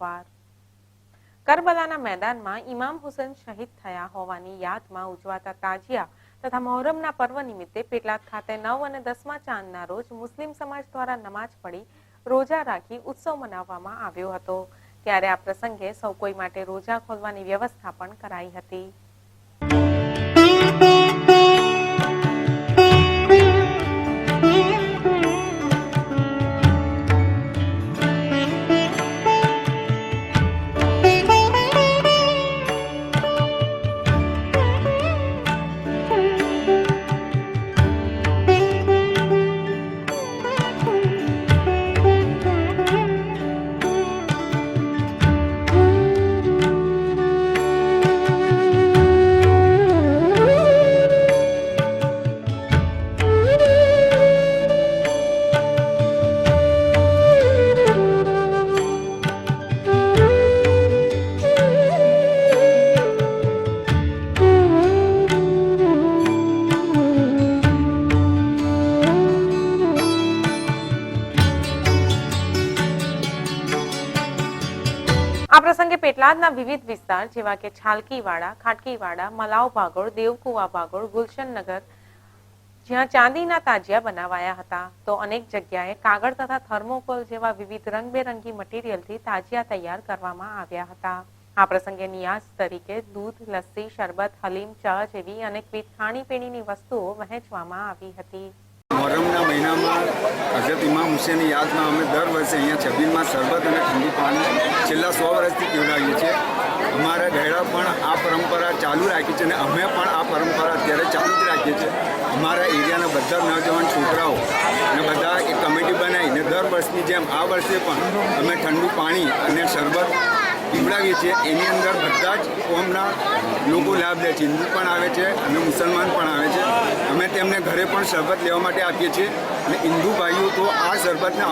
આભાર। કરબલાના મેદાનમાં ઇમામ હુસેન શહીદ થયા હોવાની યાદમાં ઉજવાતા તાજિયા તથા મોહરમના પર્વ નિમિત્તે પેટલાદ ખાતે 9 અને 10મા ચાંદના રોજ મુસ્લિમ સમાજ દ્વારા નમાજ પઢી રોજા રાખી ઉત્સવ મનાવવામાં આવ્યો હતો। ત્યારે આ પ્રસંગે સૌ કોઈ માટે રોજા ખોલવાની વ્યવસ્થા પણ કરાઈ હતી। આ પ્રસંગે પેટલાદના વિવિધ વિસ્તાર જેવા કે છાલકીવાડા, ખાટકીવાડા, મલાવ ભાગોળ, દેવકુવા ભાગોળ, ગુલશનનગર જ્યાં ચાંદીના તાજિયા બનાવાયા હતા તો અનેક જગ્યાએ કાગળ તથા થર્મોકોલ જેવા વિવિધ રંગબેરંગી મટીરીયલથી તાજિયા તૈયાર કરવામાં આવ્યા હતા। આ પ્રસંગે નિયાઝ તરીકે દૂધ, લસ્સી, શરબત, હલીમ, ચા જેવી અનેકવિધ ખાણીપીણીની વસ્તુઓ વહેંચવામાં આવી હતી। મોહરમના મહિનામાં હઝરત ઇમામ હુસેનની યાદમાં અમે દર વર્ષે અહીંયા છબીલમાં શરબત અને ઠંડુ પાણી છેલ્લા 100 વર્ષથી પીવડાવીએ છીએ। અમારા ગયડા પણ આ પરંપરા ચાલુ રાખી છે અને અમે પણ આ પરંપરા અત્યારે ચાલુ જ રાખીએ છીએ। અમારા એરિયાના બધા નવજવાન છોકરાઓ અને બધા એક કમિટી બનાવીને દર વર્ષની જેમ આ વર્ષે પણ અમે ઠંડુ પાણી અને શરબત પીવડાવીએ છીએ। એની અંદર બધા જ કોમના લોકો લાભ લે છે, હિન્દુ પણ આવે છે અને મુસલમાન પણ આવે છે। અમે તેમને ઘરે પણ શરબત લેવા માટે આપીએ છીએ અને હિન્દુ ભાઈઓ તો આ શરબતને